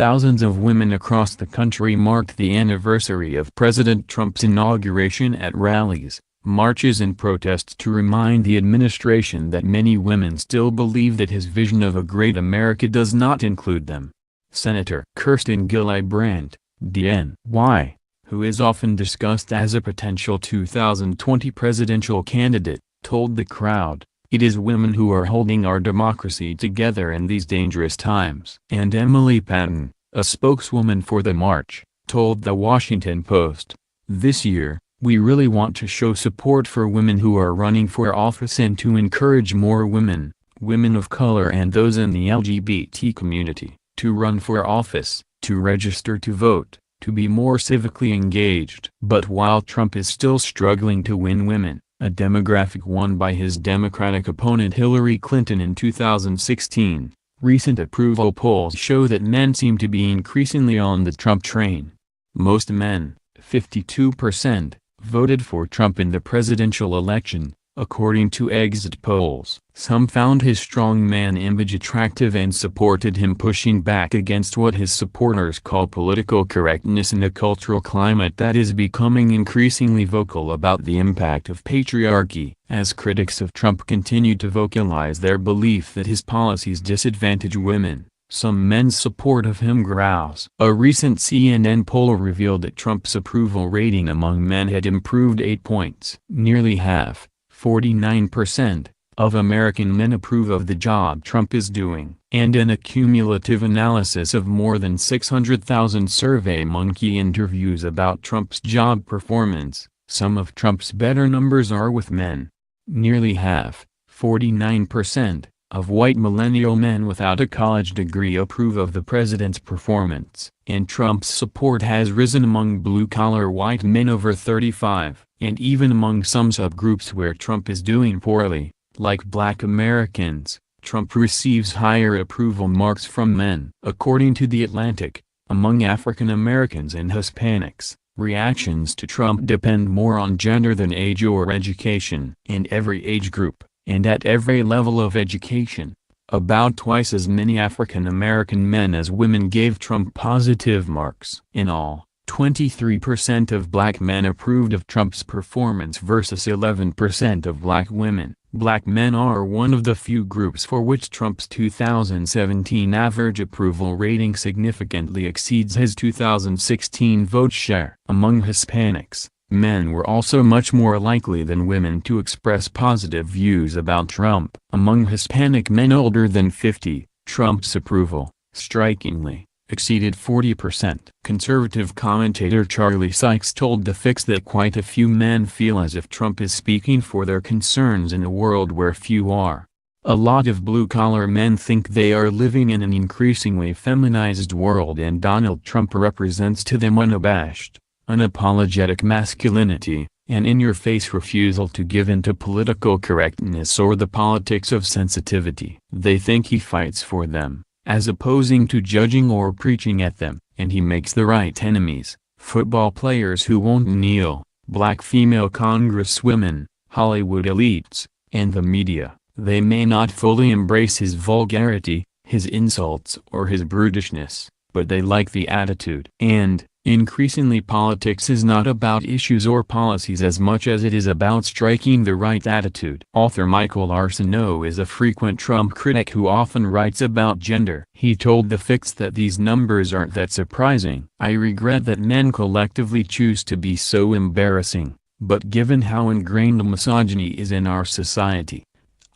thousands of women across the country marked the anniversary of President Trump's inauguration at rallies, marches and protests to remind the administration that many women still believe that his vision of a great America does not include them. Senator Kirsten Gillibrand, DNY, who is often discussed as a potential 2020 presidential candidate, told the crowd, "It is women who are holding our democracy together in these dangerous times." And Emily Patton, a spokeswoman for the march, told The Washington Post, "This year, we really want to show support for women who are running for office and to encourage more women, women of color and those in the LGBT community, to run for office, to register to vote, to be more civically engaged." But while Trump is still struggling to win women, a demographic won by his Democratic opponent Hillary Clinton in 2016, recent approval polls show that men seem to be increasingly on the Trump train. Most men, 52%, voted for Trump in the presidential election, according to exit polls. Some found his strongman image attractive and supported him pushing back against what his supporters call political correctness in a cultural climate that is becoming increasingly vocal about the impact of patriarchy. As critics of Trump continue to vocalize their belief that his policies disadvantage women, some men's support of him grows. A recent CNN poll revealed that Trump's approval rating among men had improved 8 points. Nearly half, 49%, of American men approve of the job Trump is doing. And in a cumulative analysis of more than 600,000 SurveyMonkey interviews about Trump's job performance, some of Trump's better numbers are with men. Nearly half, 49%, of white millennial men without a college degree approve of the president's performance. And Trump's support has risen among blue-collar white men over 35, and even among some subgroups where Trump is doing poorly, like Black Americans, Trump receives higher approval marks from men. According to The Atlantic, among African Americans and Hispanics, reactions to Trump depend more on gender than age or education. In every age group, and at every level of education, about twice as many African American men as women gave Trump positive marks. In all, 23% of black men approved of Trump's performance versus 11% of black women. Black men are one of the few groups for which Trump's 2017 average approval rating significantly exceeds his 2016 vote share. Among Hispanics, men were also much more likely than women to express positive views about Trump. Among Hispanic men older than 50, Trump's approval, strikingly, exceeded 40%. Conservative commentator Charlie Sykes told The Fix that quite a few men feel as if Trump is speaking for their concerns in a world where few are. A lot of blue-collar men think they are living in an increasingly feminized world, and Donald Trump represents to them unabashed, unapologetic masculinity, an in-your-face refusal to give in to political correctness or the politics of sensitivity. They think he fights for them, as opposing to judging or preaching at them, and he makes the right enemies: football players who won't kneel, black female congresswomen, Hollywood elites, and the media. They may not fully embrace his vulgarity, his insults or his brutishness, but they like the attitude. And, increasingly, politics is not about issues or policies as much as it is about striking the right attitude. Author Michael Arceneaux is a frequent Trump critic who often writes about gender. He told The Fix that these numbers aren't that surprising. "I regret that men collectively choose to be so embarrassing, but given how ingrained misogyny is in our society,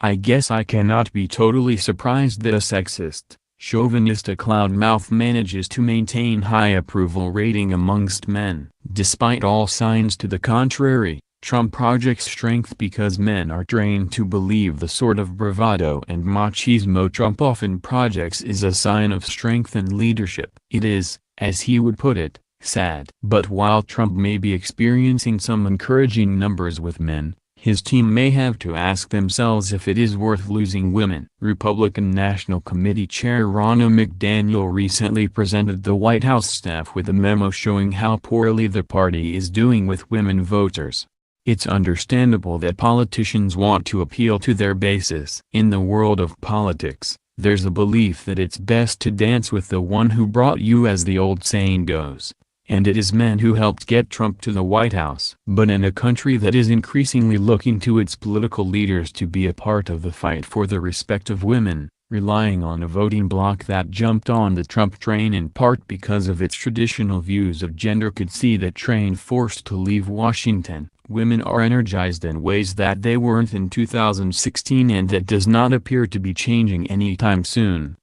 I guess I cannot be totally surprised that a sexist, chauvinistic loudmouth manages to maintain high approval rating amongst men." Despite all signs to the contrary, Trump projects strength because men are trained to believe the sort of bravado and machismo Trump often projects is a sign of strength and leadership. It is, as he would put it, sad. But while Trump may be experiencing some encouraging numbers with men, his team may have to ask themselves if it is worth losing women. Republican National Committee Chair Ronna McDaniel recently presented the White House staff with a memo showing how poorly the party is doing with women voters. It's understandable that politicians want to appeal to their bases. In the world of politics, There's a belief that it's best to dance with the one who brought you, as the old saying goes. And it is men who helped get Trump to the White House. But in a country that is increasingly looking to its political leaders to be a part of the fight for the respect of women, relying on a voting bloc that jumped on the Trump train in part because of its traditional views of gender could see that train forced to leave Washington, women are energized in ways that they weren't in 2016, and that does not appear to be changing anytime soon.